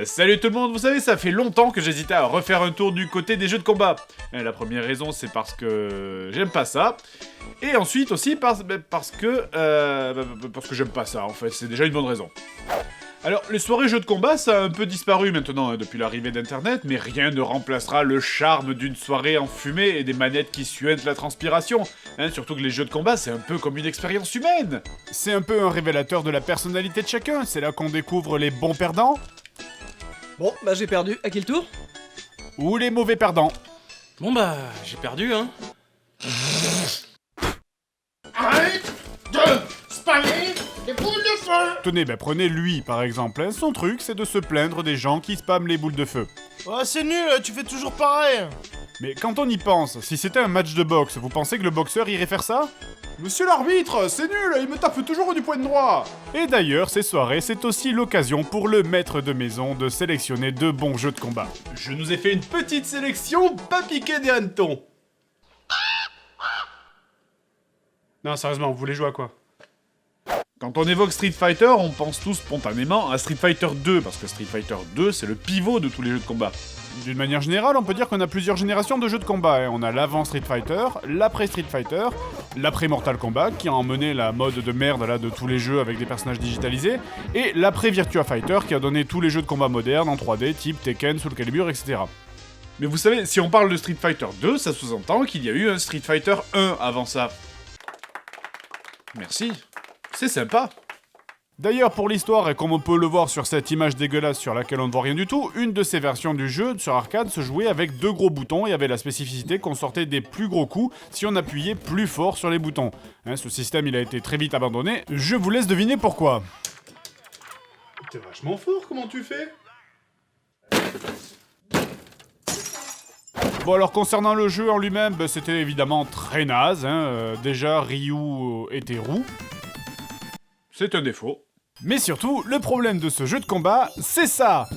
Salut tout le monde, vous savez, ça fait longtemps que j'hésitais à refaire un tour du côté des jeux de combat. La première raison, c'est parce que j'aime pas ça. Et ensuite aussi parce que j'aime pas ça, en fait, c'est déjà une bonne raison. Alors, les soirées jeux de combat, ça a un peu disparu maintenant, depuis l'arrivée d'internet, mais rien ne remplacera le charme d'une soirée enfumée et des manettes qui suintent la transpiration. Surtout que les jeux de combat, c'est un peu comme une expérience humaine. C'est un peu un révélateur de la personnalité de chacun, c'est là qu'on découvre les bons perdants. Bon, bah j'ai perdu. À qui le tour? Ou les mauvais perdants. Bon bah, j'ai perdu, hein. Arrête de spammer les boules de feu. Tenez, prenez lui par exemple. Son truc, c'est de se plaindre des gens qui spamment les boules de feu. Oh, c'est nul, tu fais toujours pareil. Mais quand on y pense, si c'était un match de boxe, vous pensez que le boxeur irait faire ça? Monsieur l'arbitre, c'est nul, il me tape toujours du poing droit. Et d'ailleurs, ces soirées, c'est aussi l'occasion pour le maître de maison de sélectionner de bons jeux de combat. Je nous ai fait une petite sélection, pas piqué des hannetons. Non, sérieusement, vous voulez jouer à quoi? Quand on évoque Street Fighter, on pense tous spontanément à Street Fighter 2, parce que Street Fighter 2, c'est le pivot de tous les jeux de combat. D'une manière générale, on peut dire qu'on a plusieurs générations de jeux de combat. On a l'avant Street Fighter, l'après Street Fighter, l'après Mortal Kombat, qui a emmené la mode de merde là de tous les jeux avec des personnages digitalisés, et l'après Virtua Fighter, qui a donné tous les jeux de combat modernes en 3D, type Tekken, Soul Calibur, etc. Mais vous savez, si on parle de Street Fighter 2, ça sous-entend qu'il y a eu un Street Fighter 1 avant ça. Merci. C'est sympa. D'ailleurs, pour l'histoire, et comme on peut le voir sur cette image dégueulasse sur laquelle on ne voit rien du tout, une de ces versions du jeu sur arcade se jouait avec 2 gros boutons et avait la spécificité qu'on sortait des plus gros coups si on appuyait plus fort sur les boutons. Ce système, il a été très vite abandonné. Je vous laisse deviner pourquoi. T'es vachement fort, comment tu fais? Bon, alors concernant le jeu en lui-même, c'était évidemment très naze. Déjà, Ryu était roux. C'est un défaut. Mais surtout, le problème de ce jeu de combat, c'est ça!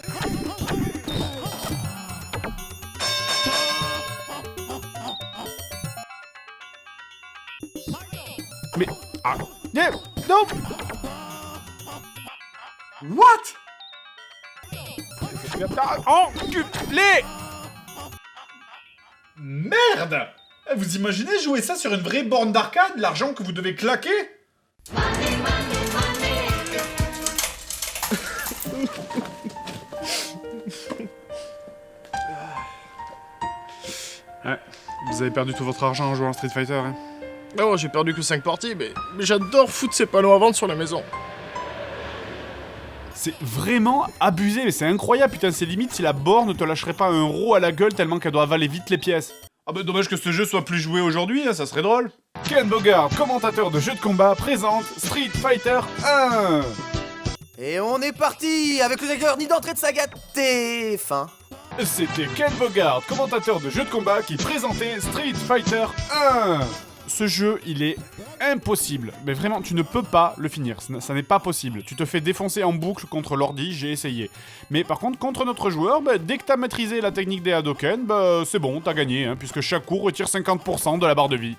Mais... Ah... Non! What? Enculé! Merde! Vous imaginez jouer ça sur une vraie borne d'arcade, l'argent que vous devez claquer? Ouais, vous avez perdu tout votre argent en jouant à Street Fighter, hein? Oh, j'ai perdu que 5 parties, mais j'adore foutre ces panneaux à vendre sur la maison. C'est vraiment abusé, mais c'est incroyable, putain, c'est limite si la borne ne te lâcherait pas un roux à la gueule tellement qu'elle doit avaler vite les pièces. Ah bah dommage que ce jeu soit plus joué aujourd'hui, ça serait drôle. Ken Bogard, commentateur de jeux de combat, présente Street Fighter 1. Et on est parti avec le directeur ni d'entrée de saga TF1. C'était Ken Bogard, commentateur de jeux de combat, qui présentait Street Fighter 1. Ce jeu, il est impossible. Mais vraiment, tu ne peux pas le finir. Ça n'est pas possible. Tu te fais défoncer en boucle contre l'ordi, j'ai essayé. Mais par contre, contre notre joueur, dès que t'as maîtrisé la technique des Hadoken, c'est bon, t'as gagné, puisque chaque coup retire 50% de la barre de vie.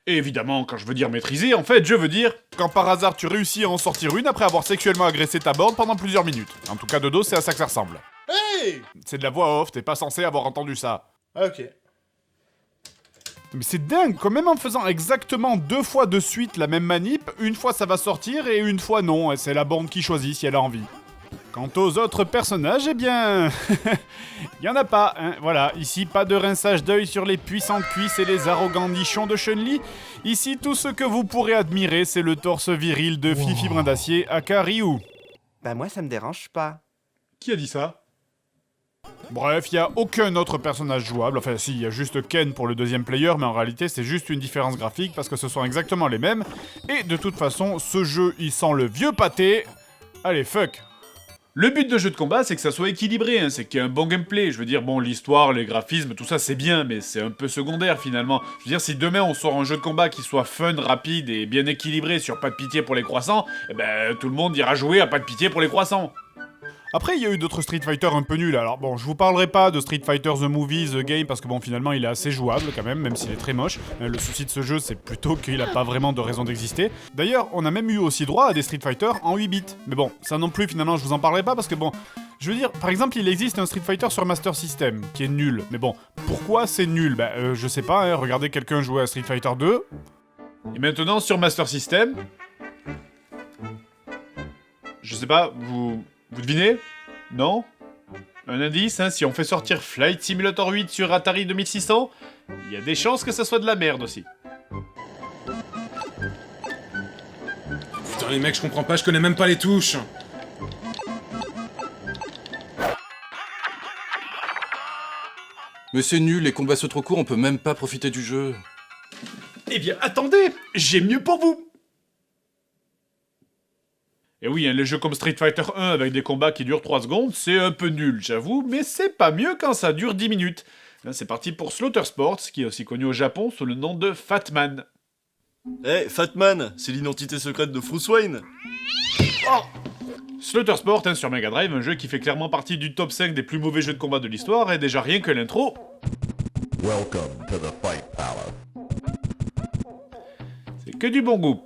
Et évidemment, quand je veux dire maîtriser, en fait, je veux dire... Quand par hasard tu réussis à en sortir une après avoir sexuellement agressé ta borne pendant plusieurs minutes. En tout cas, de dos, c'est à ça que ça ressemble. Hey! C'est de la voix off, t'es pas censé avoir entendu ça. Ah, ok. Mais c'est dingue, quand même en faisant exactement 2 fois de suite la même manip, une fois ça va sortir et une fois non, et c'est la borne qui choisit si elle a envie. Quant aux autres personnages, eh bien... y en a pas, voilà. Ici, pas de rinçage d'œil sur les puissantes cuisses et les arrogants nichons de Chun-Li. Ici, tout ce que vous pourrez admirer, c'est le torse viril de Fifi Brin d'Acier, aka Ryu. Bah moi ça me dérange pas. Qui a dit ça? Bref, il y a aucun autre personnage jouable, enfin si, il y a juste Ken pour le deuxième player, mais en réalité c'est juste une différence graphique parce que ce sont exactement les mêmes. Et de toute façon, ce jeu, il sent le vieux pâté. Allez, fuck. Le but de jeu de combat, c'est que ça soit équilibré, c'est qu'il y ait un bon gameplay. Je veux dire, bon, l'histoire, les graphismes, tout ça, c'est bien, mais c'est un peu secondaire, finalement. Je veux dire, si demain, on sort un jeu de combat qui soit fun, rapide et bien équilibré sur pas de pitié pour les croissants, tout le monde ira jouer à pas de pitié pour les croissants. Après, il y a eu d'autres Street Fighter un peu nuls, alors bon, je vous parlerai pas de Street Fighter The Movie, The Game, parce que bon, finalement, il est assez jouable quand même s'il est très moche. Le souci de ce jeu, c'est plutôt qu'il a pas vraiment de raison d'exister. D'ailleurs, on a même eu aussi droit à des Street Fighter en 8 bits. Mais bon, ça non plus, finalement, je vous en parlerai pas, parce que bon, Je veux dire, par exemple, il existe un Street Fighter sur Master System, qui est nul. Mais bon, pourquoi c'est nul? Je sais pas, hein, regardez quelqu'un jouer à Street Fighter 2. Et maintenant, sur Master System... Je sais pas, vous devinez? Non? Un indice, hein, si on fait sortir Flight Simulator 8 sur Atari 2600, il y a des chances que ça soit de la merde aussi. Putain les mecs, je comprends pas, je connais même pas les touches. Mais c'est nul, les combats sont trop courts, on peut même pas profiter du jeu. Eh bien, attendez, j'ai mieux pour vous. Et oui, hein, les jeux comme Street Fighter 1 avec des combats qui durent 3 secondes, c'est un peu nul, j'avoue, mais c'est pas mieux quand ça dure 10 minutes. Là, c'est parti pour Slaughter Sports, qui est aussi connu au Japon sous le nom de Fatman. Eh, Fatman, c'est l'identité secrète de Bruce Wayne. Slaughter Sport, hein, sur Mega Drive, un jeu qui fait clairement partie du top 5 des plus mauvais jeux de combat de l'histoire, et déjà rien que l'intro... Welcome to the Fight Palace. C'est que du bon goût.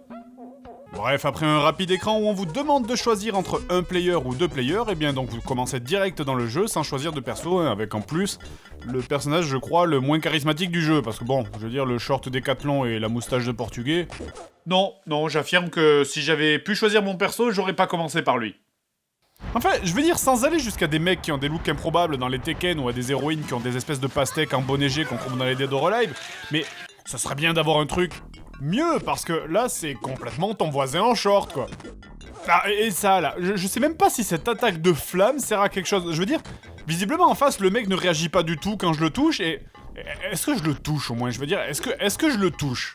Bref, après un rapide écran où on vous demande de choisir entre un player ou 2 players, et bien donc vous commencez direct dans le jeu sans choisir de perso, hein, avec en plus le personnage, je crois, le moins charismatique du jeu, parce que bon, je veux dire, le short décathlon et la moustache de portugais... Non, j'affirme que si j'avais pu choisir mon perso, j'aurais pas commencé par lui. Enfin, je veux dire, sans aller jusqu'à des mecs qui ont des looks improbables dans les Tekken ou à des héroïnes qui ont des espèces de pastèques en bon neigé qu'on trouve dans les Dead or Alive, mais ça serait bien d'avoir un truc mieux, parce que là, c'est complètement ton voisin en short, quoi. Ah, et ça, là, je sais même pas si cette attaque de flamme sert à quelque chose. Je veux dire, visiblement, en face, le mec ne réagit pas du tout quand je le touche, et... Est-ce que je le touche, au moins? Je veux dire, est-ce que je le touche?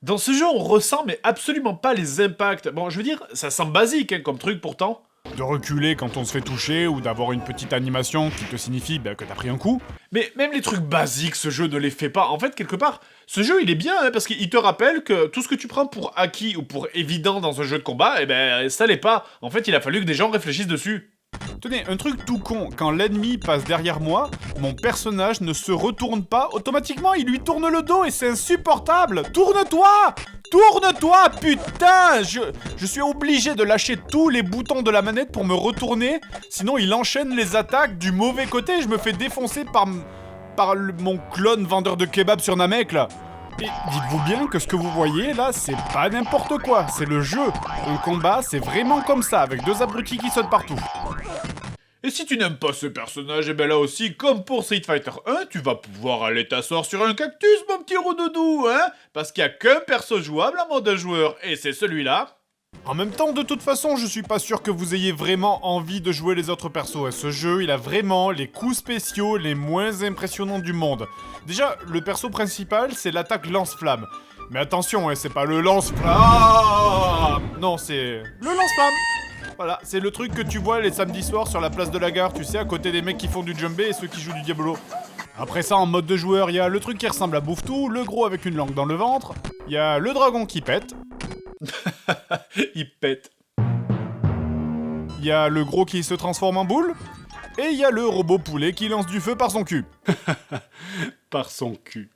Dans ce jeu, on ressent mais absolument pas les impacts. Bon, je veux dire, ça semble basique, hein, comme truc pourtant. De reculer quand on se fait toucher, ou d'avoir une petite animation qui te signifie que t'as pris un coup. Mais même les trucs basiques, ce jeu ne les fait pas. En fait, quelque part, ce jeu, il est bien, hein, parce qu'il te rappelle que tout ce que tu prends pour acquis ou pour évident dans un jeu de combat, eh ben, ça l'est pas. En fait, il a fallu que des gens réfléchissent dessus. Tenez, un truc tout con, quand l'ennemi passe derrière moi, mon personnage ne se retourne pas, automatiquement il lui tourne le dos et c'est insupportable. Tourne-toi! Tourne-toi, putain! Je suis obligé de lâcher tous les boutons de la manette pour me retourner, sinon il enchaîne les attaques du mauvais côté et je me fais défoncer par mon clone vendeur de kebab sur Namek, là. Et dites-vous bien que ce que vous voyez là, c'est pas n'importe quoi, c'est le jeu. Un combat, c'est vraiment comme ça, avec 2 abrutis qui sautent partout. Et si tu n'aimes pas ce personnage, et ben là aussi, comme pour Street Fighter 1, tu vas pouvoir aller t'asseoir sur un cactus, mon petit roudoudou, hein? Parce qu'il y a qu'un perso jouable en mode joueur, et c'est celui-là. En même temps, de toute façon, je suis pas sûr que vous ayez vraiment envie de jouer les autres persos. Et ce jeu, il a vraiment les coups spéciaux les moins impressionnants du monde. Déjà, le perso principal, c'est l'attaque lance-flamme. Mais attention, c'est pas le lance-flamme. Non, c'est le lance-flamme. Voilà, c'est le truc que tu vois les samedis soirs sur la place de la gare, tu sais, à côté des mecs qui font du jumbé et ceux qui jouent du Diablo. Après ça, en mode de joueur, il y a le truc qui ressemble à Bouffe-Tout, le gros avec une langue dans le ventre, il y a le dragon qui pète. Il pète. Il y a le gros qui se transforme en boule, et il y a le robot poulet qui lance du feu par son cul. Par son cul.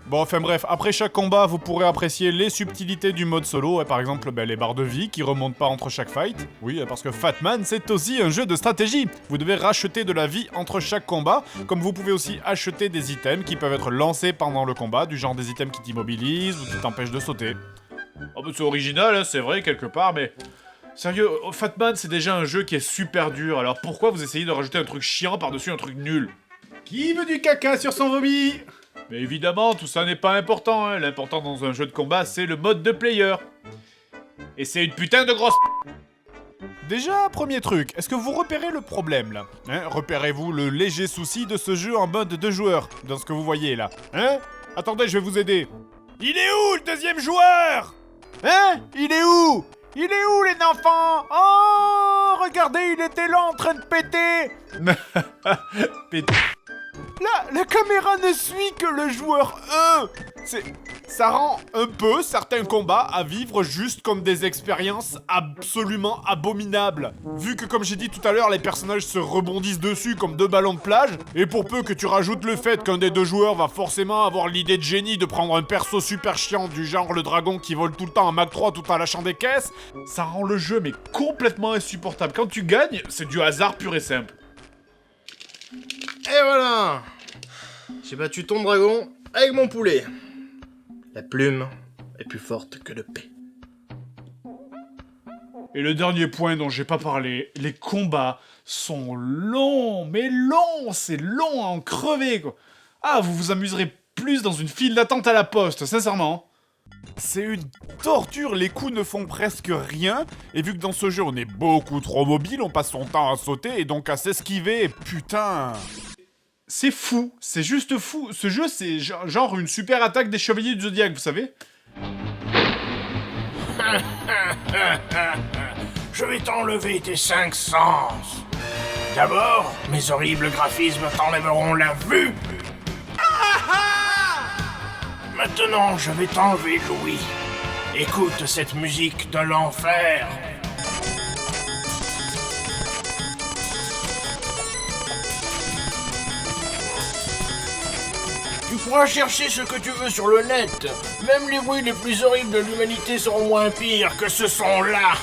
Bon, enfin bref, après chaque combat, vous pourrez apprécier les subtilités du mode solo, par exemple les barres de vie qui remontent pas entre chaque fight. Oui, parce que Fatman, c'est aussi un jeu de stratégie. Vous devez racheter de la vie entre chaque combat, comme vous pouvez aussi acheter des items qui peuvent être lancés pendant le combat, du genre des items qui t'immobilisent ou qui t'empêchent de sauter. Oh bah c'est original, hein, c'est vrai, quelque part, mais... Sérieux, Fatman, c'est déjà un jeu qui est super dur, alors pourquoi vous essayez de rajouter un truc chiant par-dessus un truc nul? Qui veut du caca sur son vomi? Mais évidemment, tout ça n'est pas important, hein. L'important dans un jeu de combat, c'est le mode de player. Et c'est une putain de grosse... Déjà, premier truc, est-ce que vous repérez le problème, là? Repérez-vous le léger souci de ce jeu en mode 2 joueurs, dans ce que vous voyez, là? Attendez, je vais vous aider. Il est où, le deuxième joueur? Il est où? Il est où, les enfants? Oh, regardez, il était là en train de péter. Là, la caméra ne suit que le joueur E. Ça rend un peu certains combats à vivre juste comme des expériences absolument abominables. Vu que comme j'ai dit tout à l'heure, les personnages se rebondissent dessus comme deux ballons de plage, et pour peu que tu rajoutes le fait qu'un des deux joueurs va forcément avoir l'idée de génie de prendre un perso super chiant du genre le dragon qui vole tout le temps en Mac 3 tout en lâchant des caisses, Ça rend le jeu mais complètement insupportable. Quand tu gagnes, c'est du hasard pur et simple. Et voilà. J'ai battu ton dragon avec mon poulet. La plume est plus forte que le P. Et le dernier point dont j'ai pas parlé, les combats sont longs, mais longs, c'est long à en crever, quoi. Ah, vous vous amuserez plus dans une file d'attente à la poste, sincèrement. c'est une torture, les coups ne font presque rien, et vu que dans ce jeu on est beaucoup trop mobile, on passe son temps à sauter et donc à s'esquiver, putain. C'est fou, c'est juste fou. Ce jeu, c'est genre une super attaque des Chevaliers du Zodiaque, vous savez? Je vais t'enlever tes 5 sens. D'abord, mes horribles graphismes t'enlèveront la vue. Maintenant, je vais t'enlever l'ouïe. Écoute cette musique de l'enfer. Tu pourras chercher ce que tu veux sur le net. Même les bruits les plus horribles de l'humanité seront moins pires que ce son-là.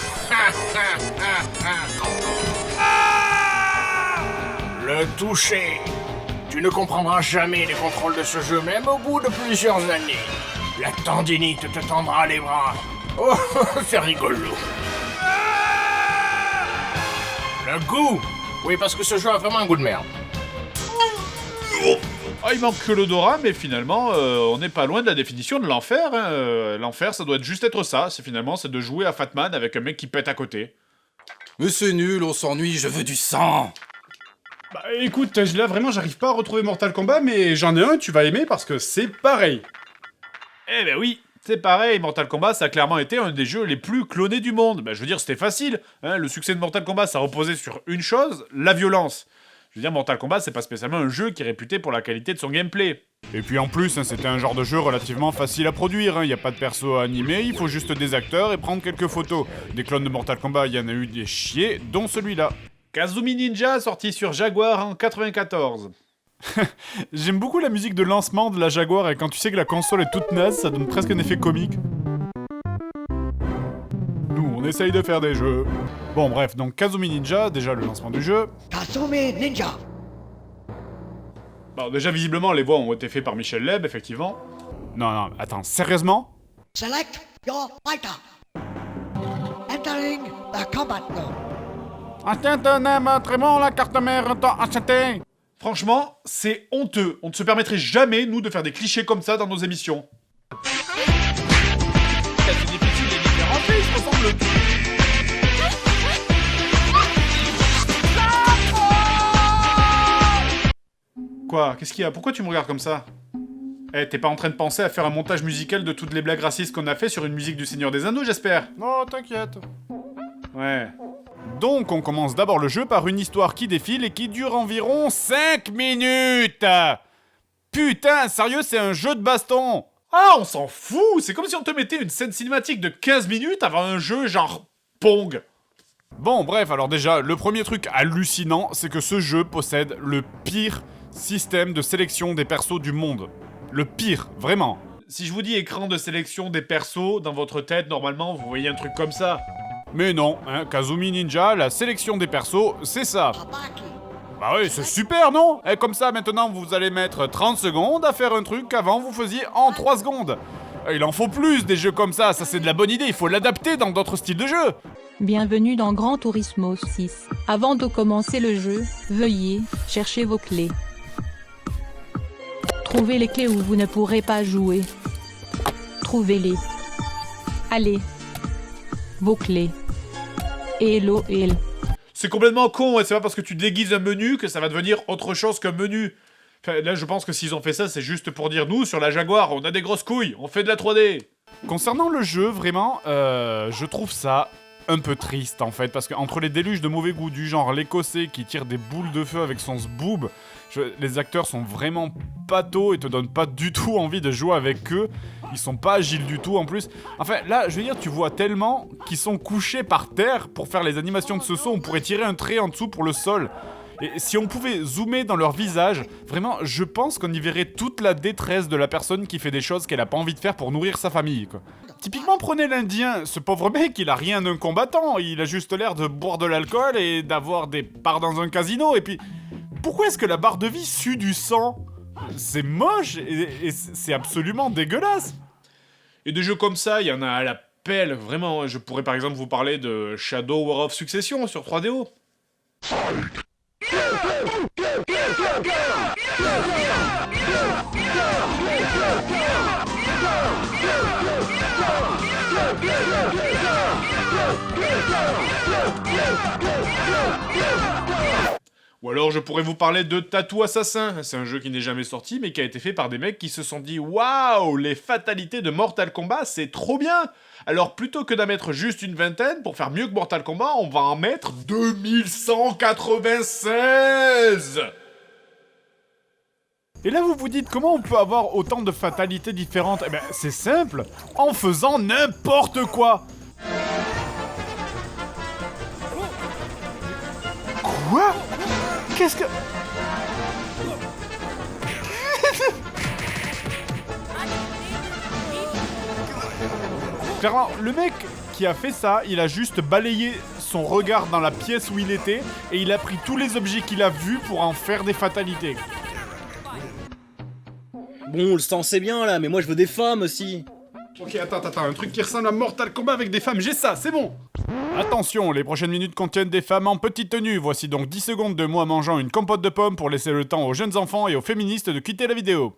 Le toucher. Tu ne comprendras jamais les contrôles de ce jeu, même au bout de plusieurs années. La tendinite te tendra les bras. Oh, c'est rigolo. Le goût. Oui, parce que ce jeu a vraiment un goût de merde. Ah, il manque que l'odorat, mais finalement, on n'est pas loin de la définition de l'enfer. Hein. L'enfer, ça doit juste être ça. C'est de jouer à Fatman avec un mec qui pète à côté. Mais c'est nul, on s'ennuie, je veux du sang. Bah écoute, là vraiment j'arrive pas à retrouver Mortal Kombat, mais j'en ai un, tu vas aimer parce que c'est pareil. Eh ben oui, c'est pareil, Mortal Kombat, ça a clairement été un des jeux les plus clonés du monde. Bah, je veux dire, c'était facile. Hein. Le succès de Mortal Kombat, ça reposait sur une chose, la violence. Je veux dire, Mortal Kombat, c'est pas spécialement un jeu qui est réputé pour la qualité de son gameplay. Et puis en plus, hein, c'était un genre de jeu relativement facile à produire, y a pas de perso à animer, il faut juste des acteurs et prendre quelques photos. Des clones de Mortal Kombat, il y en a eu des chiés, dont celui-là. Kazumi Ninja, sorti sur Jaguar en 94. J'aime beaucoup la musique de lancement de la Jaguar, et quand tu sais que la console est toute naze, ça donne presque un effet comique. Nous, on essaye de faire des jeux. Bon bref, donc Kazumi Ninja, déjà le lancement du jeu. Kazumi Ninja. Bon, déjà, visiblement, les voix ont été faites par Michel Leb, effectivement. Non, attends, sérieusement? Select your fighter. Entering the combat zone. Montrez-moi la carte mère achetée. Franchement, c'est honteux. On ne se permettrait jamais, nous, de faire des clichés comme ça dans nos émissions. C'est difficile de différencier, ils se ressemblent. Quoi? Qu'est-ce qu'il y a? Pourquoi tu me regardes comme ça? Eh, t'es pas en train de penser à faire un montage musical de toutes les blagues racistes qu'on a fait sur une musique du Seigneur des Anneaux, j'espère? Non, t'inquiète. Ouais. Donc on commence d'abord le jeu par une histoire qui défile et qui dure environ 5 minutes. Putain, sérieux, c'est un jeu de baston. Ah, on s'en fout! C'est comme si on te mettait une scène cinématique de 15 minutes avant un jeu genre Pong. Bon, bref, alors déjà, le premier truc hallucinant, c'est que ce jeu possède le pire système de sélection des persos du monde. Le pire, vraiment. Si je vous dis écran de sélection des persos, dans votre tête, normalement, vous voyez un truc comme ça. Mais non, hein, Kazumi Ninja, la sélection des persos, c'est ça. Bah oui, c'est super, non? Et comme ça, maintenant, vous allez mettre 30 secondes à faire un truc qu'avant vous faisiez en 3 secondes. Il en faut plus des jeux comme ça c'est de la bonne idée, il faut l'adapter dans d'autres styles de jeux. Bienvenue dans Gran Turismo 6. Avant de commencer le jeu, veuillez chercher vos clés. Trouvez les clés où vous ne pourrez pas jouer. Trouvez-les. Allez. Vos clés. Hello. C'est complètement con, et c'est pas parce que tu déguises un menu que ça va devenir autre chose qu'un menu. Enfin, là, je pense que s'ils ont fait ça, c'est juste pour dire, nous, sur la Jaguar, on a des grosses couilles, on fait de la 3D. Concernant le jeu, vraiment, je trouve ça un peu triste en fait, parce qu'entre les déluges de mauvais goût du genre l'écossais qui tire des boules de feu avec son zboob, les acteurs sont vraiment patos et te donnent pas du tout envie de jouer avec eux. Ils sont pas agiles du tout en plus. Enfin là, je veux dire, tu vois tellement qu'ils sont couchés par terre pour faire les animations de ce saut. On pourrait tirer un trait en dessous pour le sol. Et si on pouvait zoomer dans leur visage, vraiment, je pense qu'on y verrait toute la détresse de la personne qui fait des choses qu'elle a pas envie de faire pour nourrir sa famille, quoi. Typiquement, prenez l'Indien, ce pauvre mec, il a rien d'un combattant, il a juste l'air de boire de l'alcool et d'avoir des parts dans un casino, et puis... Pourquoi est-ce que la barre de vie sue du sang? C'est moche et c'est absolument dégueulasse. Et des jeux comme ça, il y en a à la pelle, vraiment. Je pourrais par exemple vous parler de Shadow War of Succession sur 3DO. Ou alors je pourrais vous parler de Tattoo Assassin. C'est un jeu qui n'est jamais sorti mais qui a été fait par des mecs qui se sont dit « Waouh, les fatalités de Mortal Kombat, c'est trop bien !» Alors plutôt que d'en mettre juste une vingtaine, pour faire mieux que Mortal Kombat, on va en mettre 2196. Et là vous vous dites comment on peut avoir autant de fatalités différentes? Eh ben c'est simple, en faisant n'importe quoi. Quoi? Qu'est-ce que... Clairement, le mec qui a fait ça, il a juste balayé son regard dans la pièce où il était et il a pris tous les objets qu'il a vus pour en faire des fatalités. Bon, le sang c'est bien là, mais moi je veux des femmes aussi. Ok, attends, un truc qui ressemble à Mortal Kombat avec des femmes, j'ai ça, c'est bon. Attention, les prochaines minutes contiennent des femmes en petite tenue. Voici donc 10 secondes de moi mangeant une compote de pommes pour laisser le temps aux jeunes enfants et aux féministes de quitter la vidéo.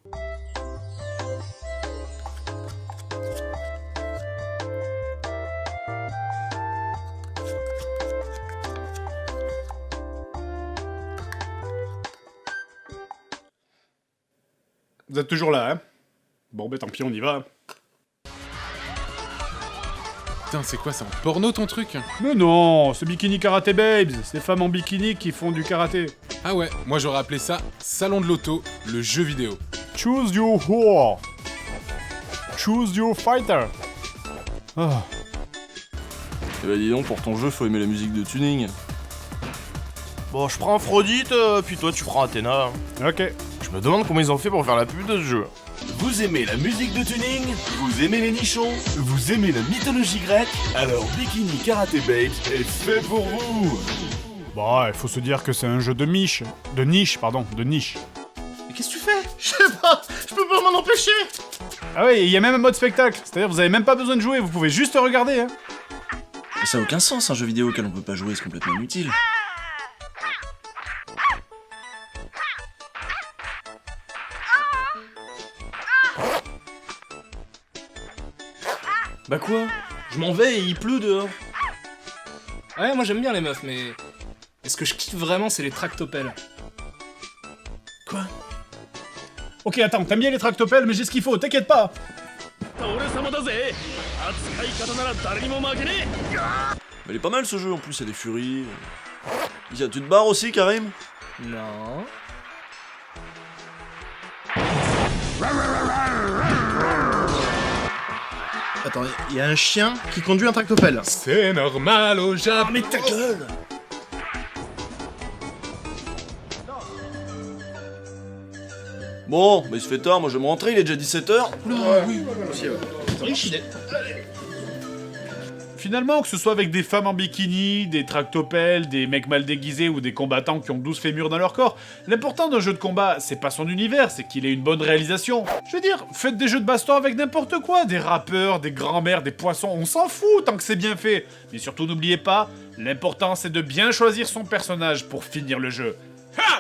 Vous êtes toujours là, hein? Bon, bah tant pis, on y va. Putain, c'est quoi, c'est un porno ton truc? Mais non, c'est Bikini Karate Babes, c'est des femmes en bikini qui font du karaté. Ah ouais, moi j'aurais appelé ça Salon de l'auto, le jeu vidéo. Choose your whore. Choose your fighter. Oh. Eh bah dis donc, pour ton jeu, faut aimer la musique de tuning. Bon, je prends Aphrodite, puis toi tu prends Athéna. Ok. Je me demande comment ils ont fait pour faire la pub de ce jeu. Vous aimez la musique de tuning? Vous aimez les nichons? Vous aimez la mythologie grecque? Alors Bikini Karate Babes est fait pour vous! Bon, il faut se dire que c'est un jeu de niche. De niche. Mais qu'est-ce que tu fais? Je sais pas, je peux pas m'en empêcher! Ah ouais, il y a même un mode spectacle, c'est-à-dire vous avez même pas besoin de jouer, vous pouvez juste regarder, hein. Mais ça a aucun sens, un jeu vidéo auquel on peut pas jouer, c'est complètement inutile. Bah quoi? Je m'en vais et il pleut dehors. Ouais, moi j'aime bien les meufs, mais... ce que je kiffe vraiment, c'est les tractopelles. Quoi? Ok, attends, t'aimes bien les tractopelles, mais j'ai ce qu'il faut, t'inquiète pas. Elle est pas mal ce jeu en plus, il y a des furies. Tu te barres aussi, Karim? Non... Attends, il y a un chien qui conduit un tractopelle. C'est normal au Japon. Oh, mais ta gueule! Bon, bah il se fait tard, moi je vais me rentrer, il est déjà 17h. Finalement, que ce soit avec des femmes en bikini, des tractopelles, des mecs mal déguisés ou des combattants qui ont 12 fémurs dans leur corps, l'important d'un jeu de combat, c'est pas son univers, c'est qu'il ait une bonne réalisation. Je veux dire, faites des jeux de baston avec n'importe quoi, des rappeurs, des grands-mères, des poissons, on s'en fout tant que c'est bien fait. Mais surtout n'oubliez pas, l'important c'est de bien choisir son personnage pour finir le jeu. Ha!